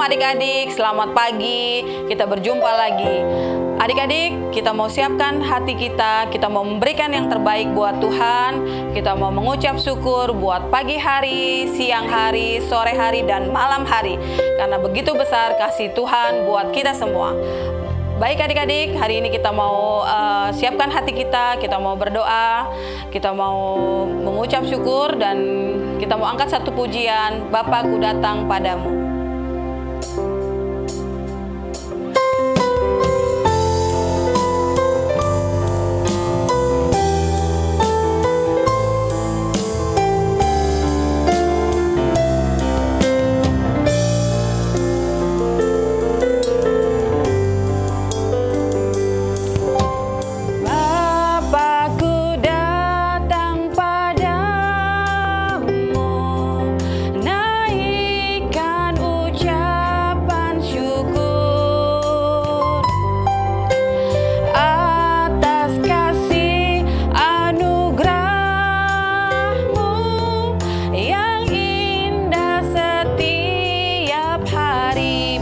adik-adik, selamat pagi. Kita berjumpa lagi. Adik-adik, kita mau siapkan hati kita mau memberikan yang terbaik buat Tuhan. Kita mau mengucap syukur buat pagi hari, siang hari, sore hari, dan malam hari. Karena begitu besar kasih Tuhan buat kita semua. Baik adik-adik, hari ini kita mau siapkan hati kita mau berdoa, kita mau mengucap syukur, dan kita mau angkat satu pujian, Bapakku datang padamu.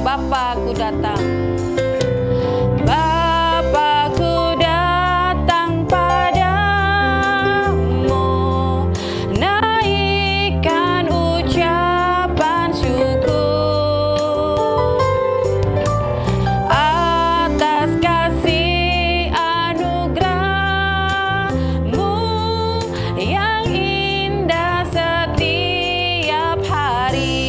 Bapakku datang. Bapakku datang padamu, naikkan ucapan syukur atas kasih anugerah-Mu yang indah setiap hari.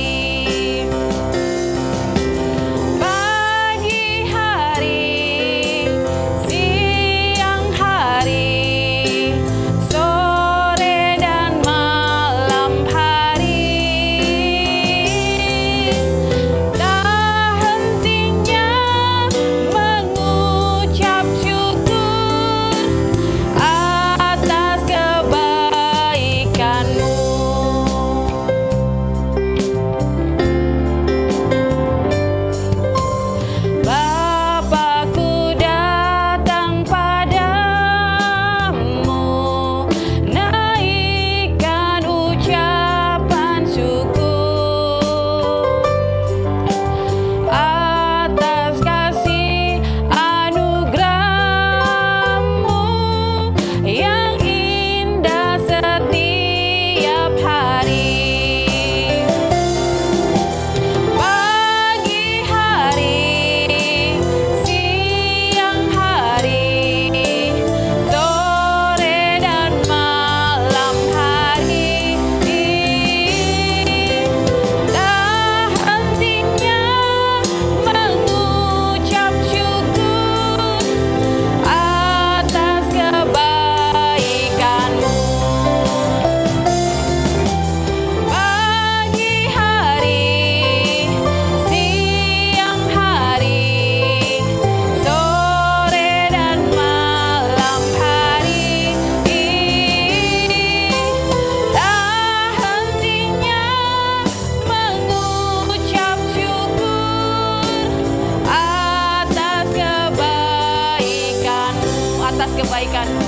Atas kebaikan-Mu,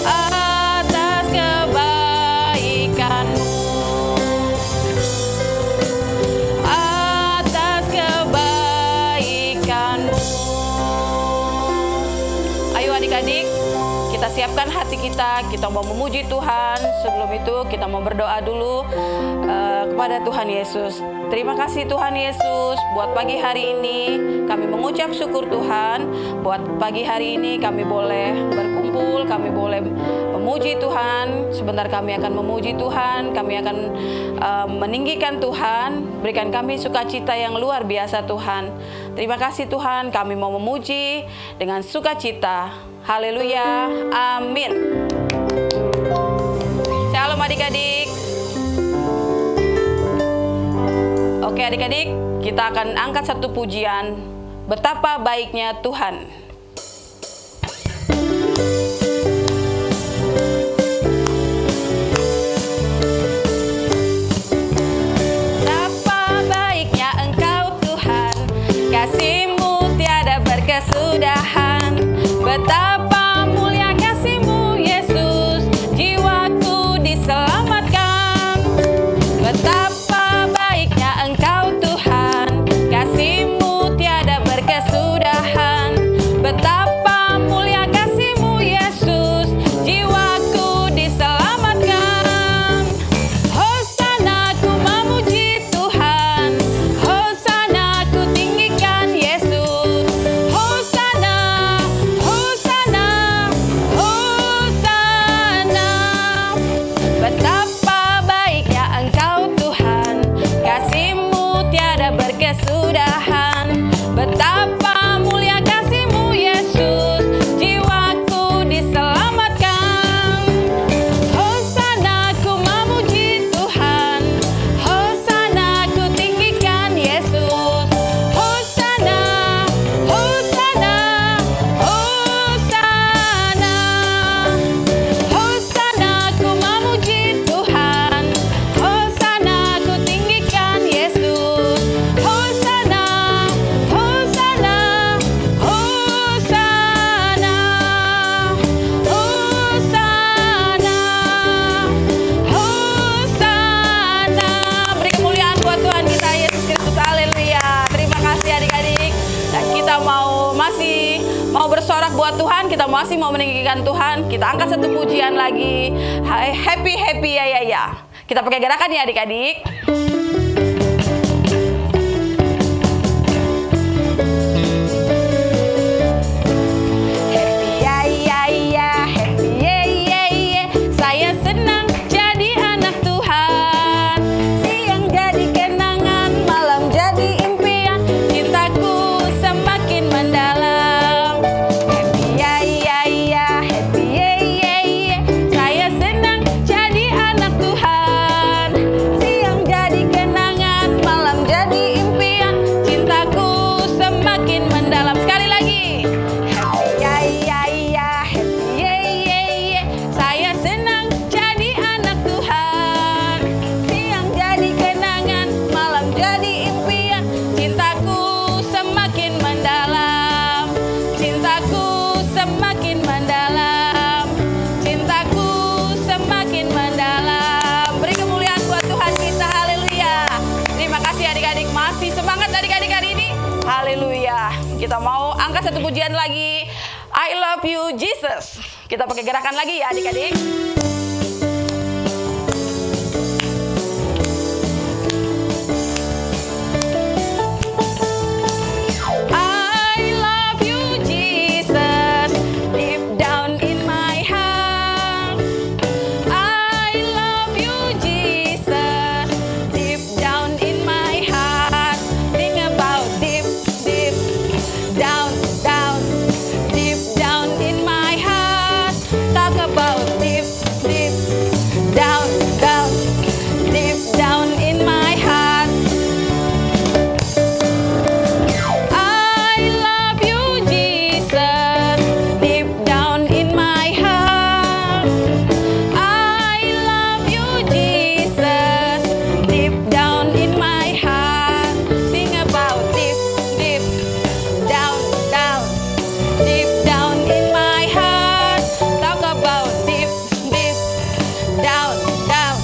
atas kebaikan-Mu, atas kebaikan-Mu. Ayo adik-adik, kita siapkan hati kita mau memuji Tuhan. Sebelum itu kita mau berdoa dulu kepada Tuhan Yesus. Terima kasih Tuhan Yesus buat pagi hari ini. Kami mengucap syukur Tuhan buat pagi hari ini kami boleh berkumpul, kami boleh memuji Tuhan. Sebentar kami akan memuji Tuhan, kami akan meninggikan Tuhan. Berikan kami sukacita yang luar biasa Tuhan. Terima kasih Tuhan, kami mau memuji dengan sukacita. Haleluya, amin. Shalom adik-adik. Oke adik-adik, kita akan angkat satu pujian, Betapa Baiknya Tuhan. Betapa baiknya Engkau Tuhan, kasih-Mu tiada berkesudahan. Betapa mulia kasih-Mu Yesus, jiwaku diselamatkan. Betapa baiknya Engkau Tuhan, keindahan. Betapa mulia kasih-Mu Yesus, jiwaku diselamatkan. Hosana ku memuji Tuhan, Hosana ku tinggikan Yesus. Hosana, Hosana, Hosana. Hosana ku memuji Tuhan, Hosana ku tinggikan Yesus. Hosana, Hosana, Hosana, Hosana, Hosana. Beri kemuliaan buat Tuhan kita Yesus Kristus. Haleluya. Terima kasih adik-adik. Dan kita masih mau bersorak buat Tuhan, kita masih mau meninggikan Tuhan. Kita angkat satu pujian lagi. Happy happy ya ya ya. Kita pakai gerakan ya adik-adik. Happy ya ya ya, happy ya ya ya. Saya senang jadi anak Tuhan. Siang jadi kenangan, malam jadi impian. Cintaku semakin mendalam. Happy ya ya ya, happy ya ya ya. Saya senang jadi anak Tuhan. Siang jadi kenangan, malam jadi impian. Cintaku semakin mendalam. Sekali lagi. Happy ya ya ya, happy ya ya ya. Saya senang jadi anak Tuhan. Siang jadi kenangan, malam jadi impian. Cintaku semakin mendalam. Cintaku semakin mendalam. Cintaku semakin mendalam. Beri kemuliaan buat Tuhan kita. Haleluya. Terima kasih adik-adik. Masih semangat adik-adik hari ini. Haleluya. Kita mau angkat satu pujian lagi. I love you Jesus. Kita pakai gerakan lagi ya adik-adik. I love you Jesus, deep down in my heart. I love you Jesus, deep down in my heart. Think about deep, deep, down, down, deep down in my heart. Talk about deep, deep, down, down, deep down in my heart. I love you Jesus, deep down in my heart. I love you Jesus, deep down in my heart. Think about deep, deep, down, down, deep down in my heart. Talk about deep, deep, down, down,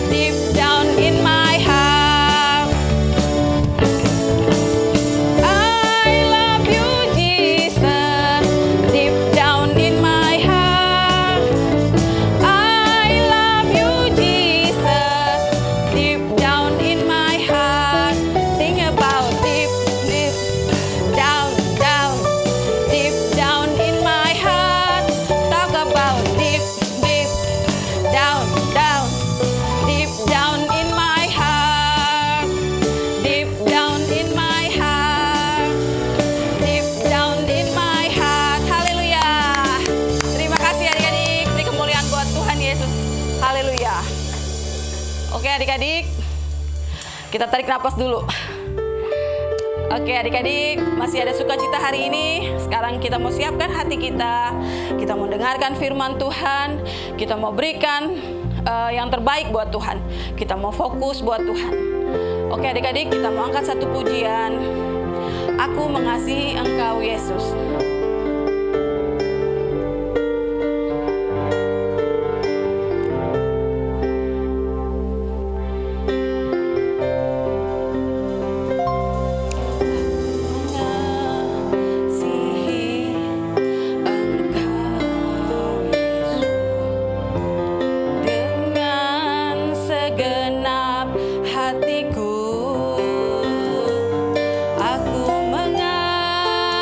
deep down in my heart. I love you Jesus, deep down in my heart. I love you Jesus, deep down in my heart. Think about deep, deep, down, down, deep down in my heart. Talk about deep, deep, down, down, deep down in my heart. Deep down in my heart. Deep down in my heart. Haleluya. Terima kasih adik-adik. Beri kemuliaan buat Tuhan Yesus. Haleluya. Oke adik-adik, kita tarik napas dulu. Oke adik-adik, masih ada sukacita hari ini. Sekarang kita mau siapkan hati kita. Kita mau dengarkan firman Tuhan. Kita mau berikan yang terbaik buat Tuhan. Kita mau fokus buat Tuhan. Oke adik-adik, kita mau angkat satu pujian. Aku mengasihi Engkau Yesus. hatiku, aku mengasihi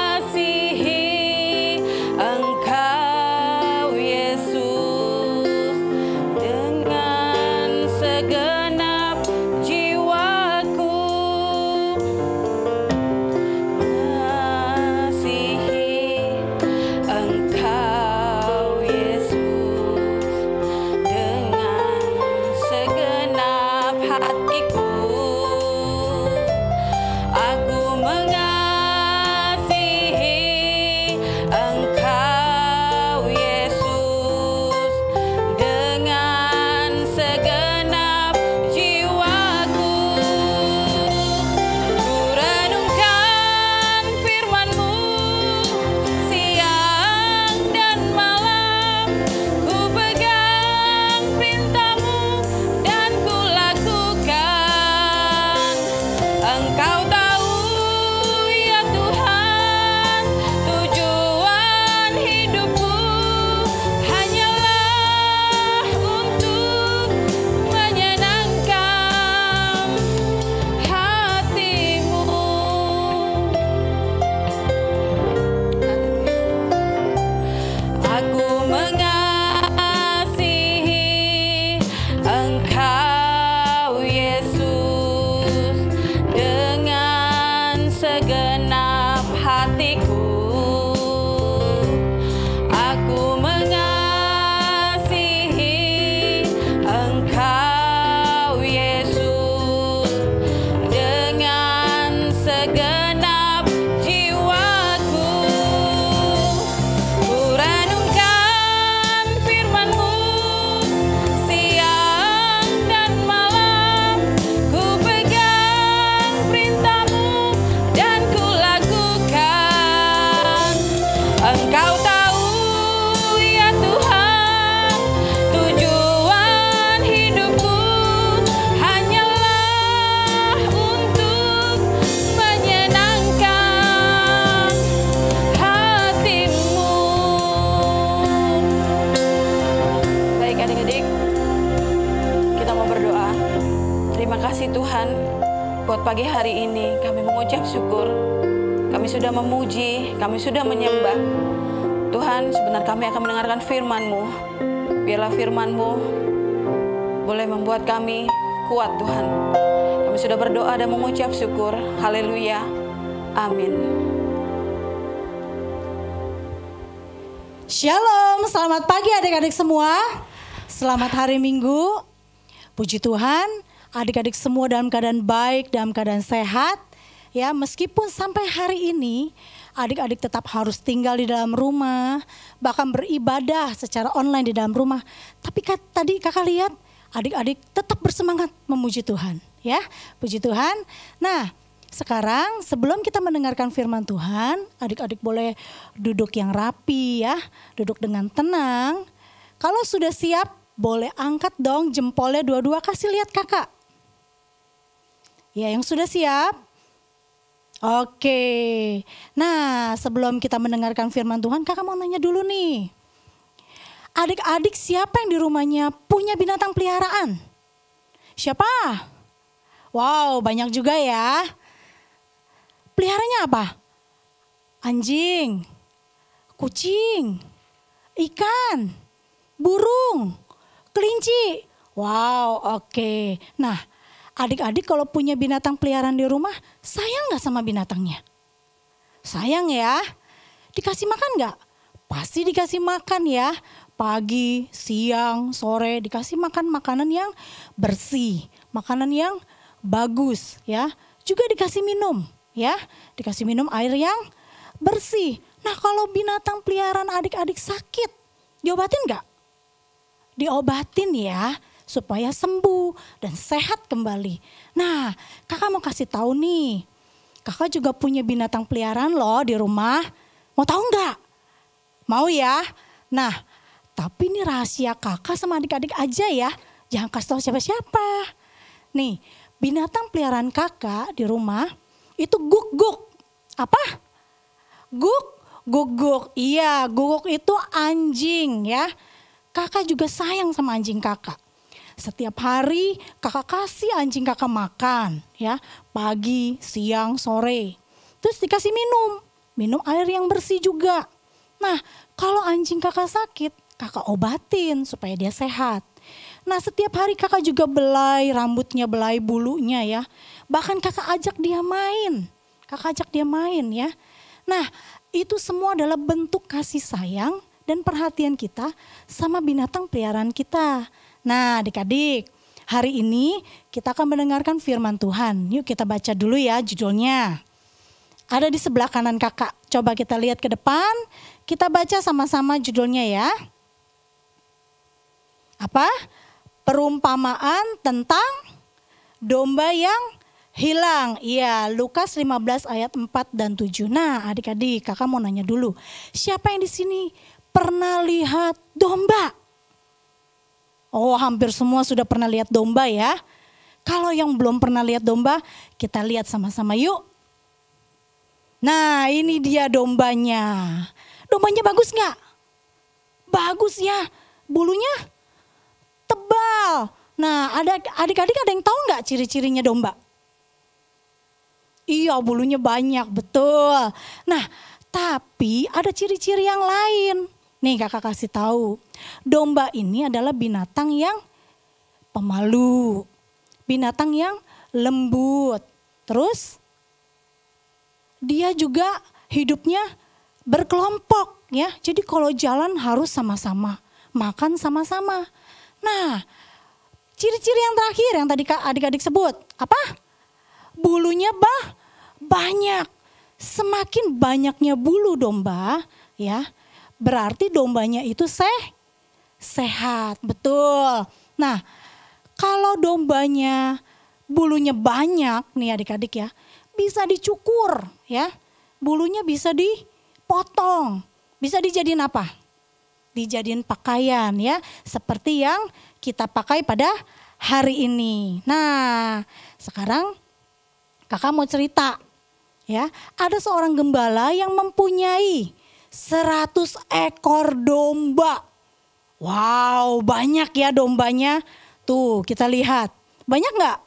segenap hatiku. Aku mengasihi Engkau Yesus dengan segenap jiwaku. Ku renungkan firman-Mu siang dan malam. Ku pegang perintah-Mu dan ku lakukan. Engkau tahu ya Tuhan, tujuan hidupku hanyalah untuk menyenangkan hati-Mu. Baik adik-adik, kita mau berdoa. Terima kasih Tuhan buat pagi hari ini. Kami mengucap syukur. Kami sudah memuji, kami sudah menyembah. Tuhan, sebentar kami akan mendengarkan firman-Mu. Biarlah firman-Mu boleh membuat kami kuat Tuhan. Kami sudah berdoa dan mengucap syukur. Haleluya. Amin. Shalom, selamat pagi adik-adik semua. Selamat hari Minggu. Puji Tuhan, adik-adik semua dalam keadaan baik, dalam keadaan sehat. Ya, meskipun sampai hari ini adik-adik tetap harus tinggal di dalam rumah, bahkan beribadah secara online di dalam rumah. Tapi tadi kakak lihat adik-adik tetap bersemangat memuji Tuhan. Ya, puji Tuhan. Nah, sekarang sebelum kita mendengarkan firman Tuhan, adik-adik boleh duduk yang rapi ya, duduk dengan tenang. Kalau sudah siap, boleh angkat dong jempolnya dua-dua, kasih lihat kakak. Ya, yang sudah siap. Oke. Nah, sebelum kita mendengarkan firman Tuhan, kakak mau nanya dulu nih. Adik-adik siapa yang di rumahnya punya binatang peliharaan? Siapa? Wow, banyak juga ya. Peliharanya apa? Anjing, kucing, ikan, burung, kelinci. Wow, oke. Nah, adik-adik kalau punya binatang peliharaan di rumah, sayang gak sama binatangnya? Sayang ya. Dikasih makan gak? Pasti dikasih makan ya. Pagi, siang, sore dikasih makan makanan yang bersih. Makanan yang bagus ya. Juga dikasih minum ya. Dikasih minum air yang bersih. Nah, kalau binatang peliharaan adik-adik sakit, diobatin gak? Diobatin ya. Supaya sembuh dan sehat kembali. Nah, kakak mau kasih tahu nih. Kakak juga punya binatang peliharaan loh di rumah. Mau tahu nggak? Mau ya? Nah, tapi ini rahasia kakak sama adik-adik aja ya. Jangan kasih tahu siapa-siapa. Nih, binatang peliharaan kakak di rumah itu guguk. Apa? Guguk. Iya, guguk itu anjing ya. Kakak juga sayang sama anjing kakak. Setiap hari kakak kasih anjing kakak makan ya, pagi, siang, sore. Terus dikasih minum air yang bersih juga. Nah, kalau anjing kakak sakit, kakak obatin supaya dia sehat. Nah, setiap hari kakak juga belai rambutnya, belai bulunya ya. Bahkan kakak ajak dia main ya. Nah, itu semua adalah bentuk kasih sayang dan perhatian kita sama binatang peliharaan kita. Nah, adik-adik, hari ini kita akan mendengarkan firman Tuhan. Yuk kita baca dulu ya judulnya. Ada di sebelah kanan kakak. Coba kita lihat ke depan. Kita baca sama-sama judulnya ya. Apa? Perumpamaan tentang domba yang hilang. Iya, Lukas 15 ayat 4 dan 7. Nah, adik-adik, kakak mau nanya dulu. Siapa yang di sini pernah lihat domba? Oh, hampir semua sudah pernah lihat domba ya. Kalau yang belum pernah lihat domba, kita lihat sama-sama yuk. Nah, ini dia dombanya. Dombanya bagus gak? Bagus ya. Bulunya tebal. Nah, adik-adik ada yang tahu gak ciri-cirinya domba? Iya, bulunya banyak, betul. Nah, tapi ada ciri-ciri yang lain. Nih kakak kasih tahu, domba ini adalah binatang yang pemalu, binatang yang lembut, terus dia juga hidupnya berkelompok ya. Jadi kalau jalan harus sama-sama, makan sama-sama. Nah, ciri-ciri yang terakhir yang tadi adik-adik sebut, apa? Bulunya banyak. Semakin banyaknya bulu domba ya, berarti dombanya itu sehat, betul. Nah, kalau dombanya bulunya banyak nih adik-adik ya, bisa dicukur ya. Bulunya bisa dipotong. Bisa dijadiin apa? Dijadiin pakaian ya, seperti yang kita pakai pada hari ini. Nah, sekarang kakak mau cerita ya, ada seorang gembala yang mempunyai 100 ekor domba. Wow, banyak ya dombanya. Tuh, kita lihat. Banyak nggak?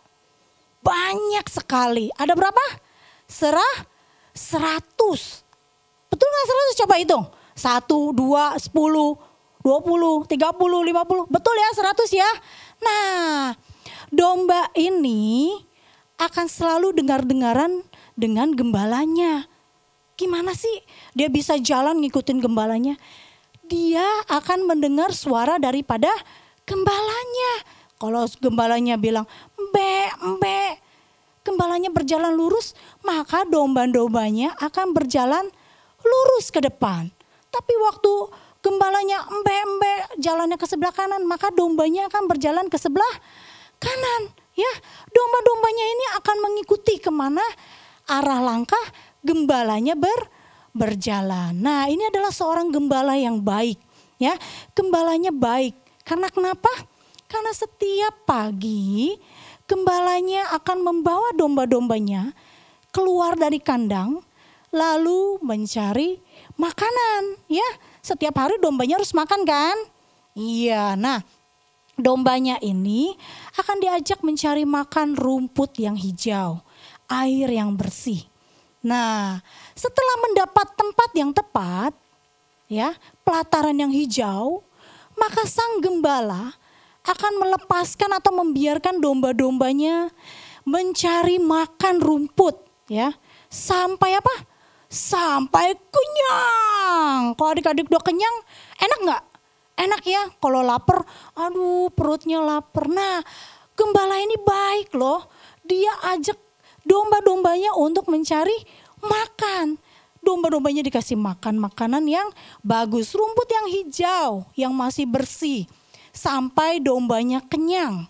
Banyak sekali. Ada berapa? 100. Betul nggak 100? Coba hitung. 1, 2, 10, 20, 30, 50. Betul ya 100 ya? Nah, domba ini akan selalu dengar-dengaran dengan gembalanya. Gimana sih dia bisa jalan ngikutin gembalanya? Dia akan mendengar suara daripada gembalanya. Kalau gembalanya bilang, "Mbe," gembalanya berjalan lurus, maka domba-dombanya akan berjalan lurus ke depan. Tapi waktu gembalanya "Mbe," jalannya ke sebelah kanan, maka dombanya akan berjalan ke sebelah kanan. Ya, domba-dombanya ini akan mengikuti kemana arah langkah gembalanya berjalan. Nah, ini adalah seorang gembala yang baik. Ya, gembalanya baik. Karena kenapa? Karena setiap pagi gembalanya akan membawa domba-dombanya keluar dari kandang lalu mencari makanan. Ya, setiap hari dombanya harus makan kan? Iya, nah dombanya ini akan diajak mencari makan rumput yang hijau, air yang bersih. Nah, setelah mendapat tempat yang tepat, ya, pelataran yang hijau, maka sang gembala akan melepaskan atau membiarkan domba-dombanya mencari makan rumput, ya, sampai apa? Sampai kenyang. Kalau adik-adik udah kenyang, enak nggak? Enak ya. Kalau lapar, aduh perutnya lapar. Nah, gembala ini baik loh. Dia ajak domba-dombanya untuk mencari makan. Domba-dombanya dikasih makan makanan yang bagus, rumput yang hijau, yang masih bersih. Sampai dombanya kenyang.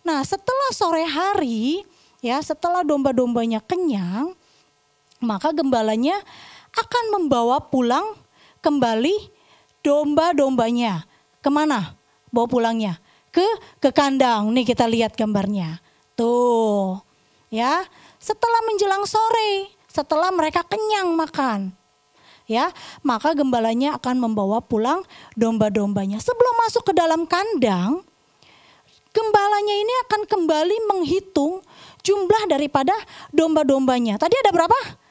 Nah, setelah sore hari, ya, setelah domba-dombanya kenyang, maka gembalanya akan membawa pulang kembali domba-dombanya. Kemana bawa pulangnya? Ke kandang. Nih kita lihat gambarnya. Tuh, ya. Setelah menjelang sore, setelah mereka kenyang makan, ya, maka gembalanya akan membawa pulang domba-dombanya. Sebelum masuk ke dalam kandang, gembalanya ini akan kembali menghitung jumlah daripada domba-dombanya. Tadi ada berapa?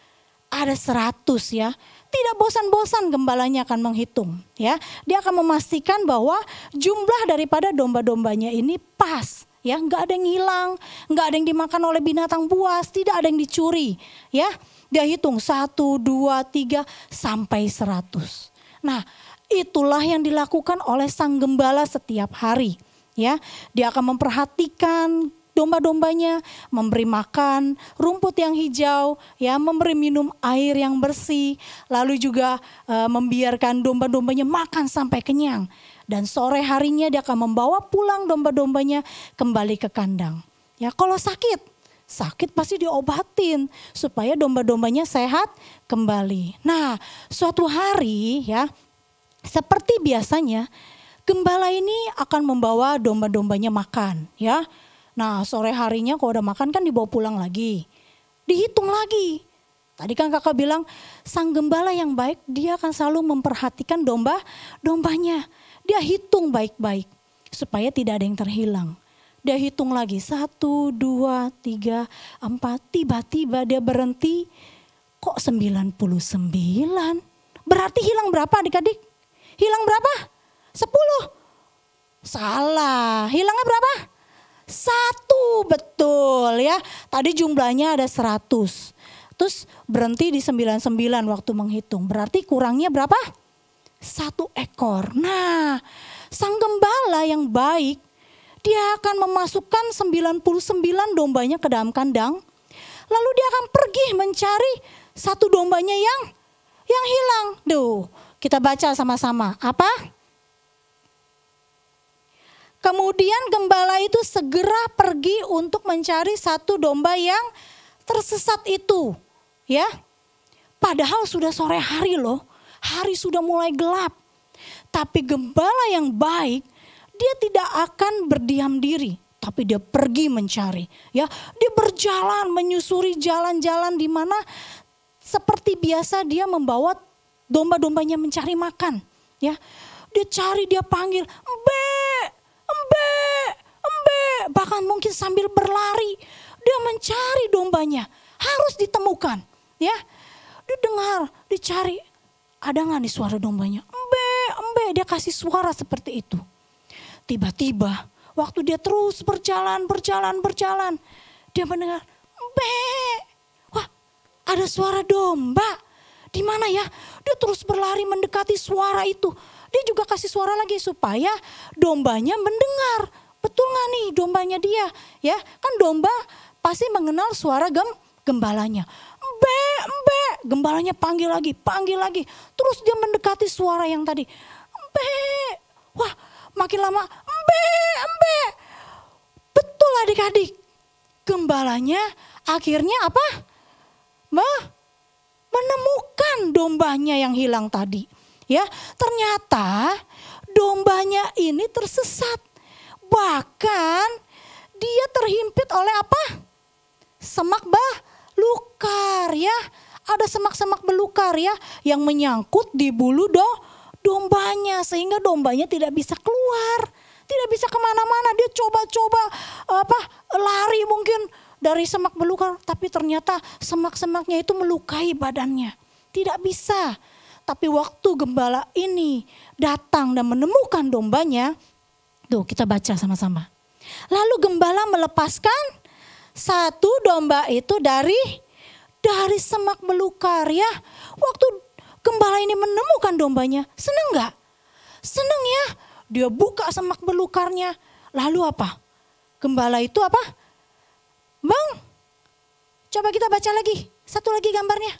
Ada 100 ya. Tidak bosan-bosan gembalanya akan menghitung ya. Dia akan memastikan bahwa jumlah daripada domba-dombanya ini pas. Ya, nggak ada yang hilang, nggak ada yang dimakan oleh binatang buas, tidak ada yang dicuri. Ya, dia hitung 1, 2, 3 sampai 100. Nah, itulah yang dilakukan oleh sang gembala setiap hari. Ya, dia akan memperhatikan domba-dombanya, memberi makan rumput yang hijau, ya, memberi minum air yang bersih, lalu juga membiarkan domba-dombanya makan sampai kenyang. Dan sore harinya dia akan membawa pulang domba-dombanya kembali ke kandang. Ya, kalau sakit pasti diobatin supaya domba-dombanya sehat kembali. Nah, suatu hari ya, seperti biasanya gembala ini akan membawa domba-dombanya makan, ya. Nah, sore harinya kalau udah makan kan dibawa pulang lagi. Dihitung lagi. Tadi kan kakak bilang sang gembala yang baik dia akan selalu memperhatikan domba-dombanya. Dia hitung baik-baik supaya tidak ada yang terhilang. Dia hitung lagi 1, 2, 3, 4. Tiba-tiba dia berhenti. Kok 99? Berarti hilang berapa adik-adik? Hilang berapa? 10. Salah. Hilangnya berapa? 1, betul ya. Tadi jumlahnya ada 100. terus berhenti di 99 waktu menghitung. Berarti kurangnya berapa? 1 ekor. Nah, sang gembala yang baik, dia akan memasukkan 99 dombanya ke dalam kandang. Lalu dia akan pergi mencari 1 dombanya yang hilang. Kita baca sama-sama. Apa? Kemudian gembala itu segera pergi untuk mencari 1 domba yang tersesat itu. Ya. Padahal sudah sore hari loh. Hari sudah mulai gelap. Tapi gembala yang baik, dia tidak akan berdiam diri. Tapi dia pergi mencari. Ya, dia berjalan menyusuri jalan-jalan di mana seperti biasa dia membawa domba-dombanya mencari makan. Ya, dia cari, dia panggil, embe, embe, embe. Bahkan mungkin sambil berlari, dia mencari dombanya. Harus ditemukan. Ya, dia dengar, dicari. Ada nggak nih suara dombanya? Embe, embe. Dia kasih suara seperti itu. Tiba-tiba waktu dia terus berjalan, dia mendengar, embe. Wah, ada suara domba. Di mana ya? Dia terus berlari mendekati suara itu. Dia juga kasih suara lagi supaya dombanya mendengar. Betul nggak nih dombanya dia? Ya, kan domba pasti mengenal suara gembalanya. Embe, embe. Gembalanya panggil lagi. Terus dia mendekati suara yang tadi. Embe. Wah, makin lama. Embe, embe. Betul adik-adik. Gembalanya akhirnya apa? Menemukan dombanya yang hilang tadi. Ya, ternyata dombanya ini tersesat. Bahkan dia terhimpit oleh apa? Semak belukar ya. Ada semak-semak belukar ya yang menyangkut di bulu dombanya sehingga dombanya tidak bisa keluar, tidak bisa kemana-mana. Dia coba-coba lari mungkin dari semak belukar, tapi ternyata semak-semaknya itu melukai badannya, tidak bisa. Tapi waktu gembala ini datang dan menemukan dombanya, kita baca sama-sama. Lalu gembala melepaskan 1 domba itu dari semak belukar ya. Waktu gembala ini menemukan dombanya, senang gak? Senang ya. Dia buka semak belukarnya. Lalu apa? Gembala itu apa? Bang, coba kita baca lagi. Satu lagi gambarnya.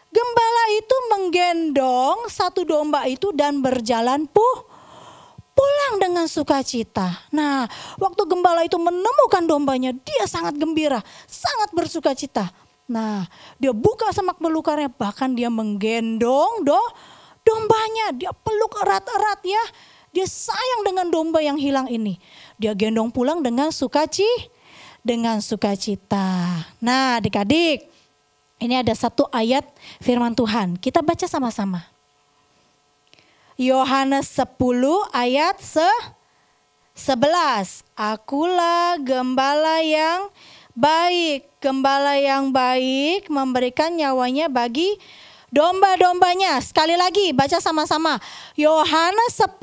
Gembala itu menggendong 1 domba itu dan berjalan pulang dengan sukacita. Nah, waktu gembala itu menemukan dombanya, dia sangat gembira, sangat bersukacita. Nah, dia buka semak belukarnya, bahkan dia menggendong dombanya. Dia peluk erat-erat ya. Dia sayang dengan domba yang hilang ini. Dia gendong pulang dengan sukacita. Nah, adik-adik, ini ada 1 ayat firman Tuhan. Kita baca sama-sama. Yohanes 10 ayat 11. Akulah gembala yang baik. Gembala yang baik memberikan nyawanya bagi domba-dombanya. Sekali lagi baca sama-sama. Yohanes 10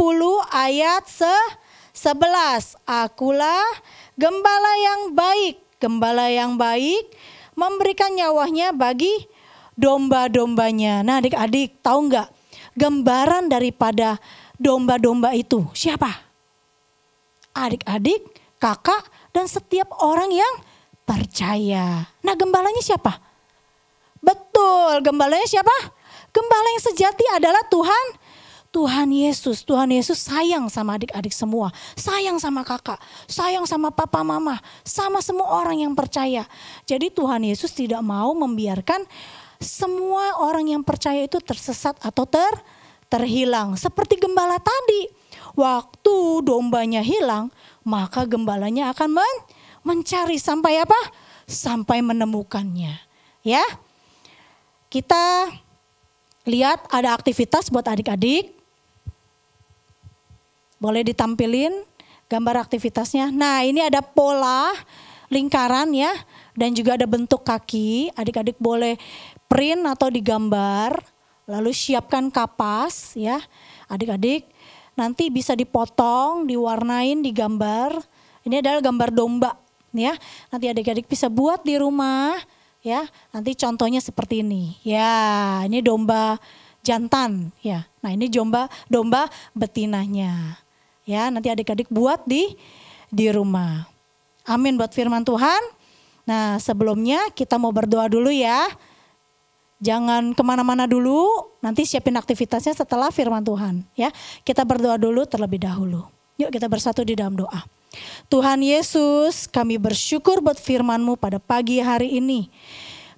ayat 11. Akulah gembala yang baik. Gembala yang baik memberikan nyawanya bagi domba-dombanya. Nah, adik-adik tahu nggak gambaran daripada domba-domba itu siapa? Adik-adik, kakak, dan setiap orang yang percaya. Nah, gembalanya siapa? Betul, gembalanya siapa? Gembala yang sejati adalah Tuhan Yesus. Tuhan Yesus sayang sama adik-adik semua. Sayang sama kakak, sayang sama papa mama, sama semua orang yang percaya. Jadi Tuhan Yesus tidak mau membiarkan semua orang yang percaya itu tersesat atau terhilang. Seperti gembala tadi. Waktu dombanya hilang, maka gembalanya akan mencari sampai apa? Sampai menemukannya. Ya. Kita lihat ada aktivitas buat adik-adik. Boleh ditampilin gambar aktivitasnya. Nah, ini ada pola lingkaran ya. Dan juga ada bentuk kaki. Adik-adik boleh print atau digambar. Lalu siapkan kapas ya. Adik-adik nanti bisa dipotong, diwarnain, digambar. Ini adalah gambar domba ya. Nanti adik-adik bisa buat di rumah Ya, nanti contohnya seperti ini. Ya, ini domba jantan ya. Nah, ini domba betinanya. Ya, nanti adik-adik buat di rumah. Amin buat firman Tuhan. Nah, sebelumnya kita mau berdoa dulu ya. Jangan kemana-mana dulu, nanti siapin aktivitasnya setelah firman Tuhan. Ya, kita berdoa dulu terlebih dahulu. Yuk kita bersatu di dalam doa. Tuhan Yesus, kami bersyukur buat firman-Mu pada pagi hari ini.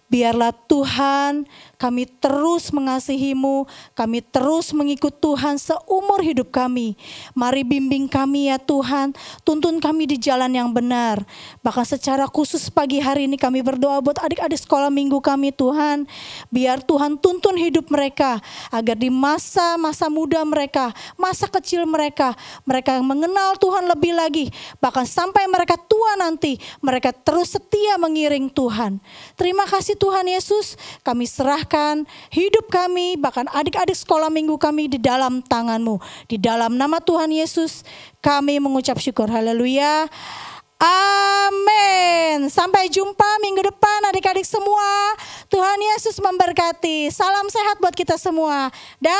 Biarlah Tuhan kami terus mengasihi-Mu, kami terus mengikut Tuhan seumur hidup kami. Mari bimbing kami ya Tuhan, tuntun kami di jalan yang benar. Bahkan secara khusus pagi hari ini kami berdoa buat adik-adik sekolah minggu kami Tuhan. Biar Tuhan tuntun hidup mereka, agar di masa-masa muda mereka, masa kecil mereka, mereka yang mengenal Tuhan lebih lagi. Bahkan sampai mereka tua nanti, mereka terus setia mengiring Tuhan. Terima kasih Tuhan Yesus, kami serahkan hidup kami, bahkan adik-adik sekolah minggu kami di dalam tangan-Mu. Di dalam nama Tuhan Yesus, kami mengucap syukur. Haleluya. Amin. Sampai jumpa minggu depan adik-adik semua. Tuhan Yesus memberkati. Salam sehat buat kita semua. Dah.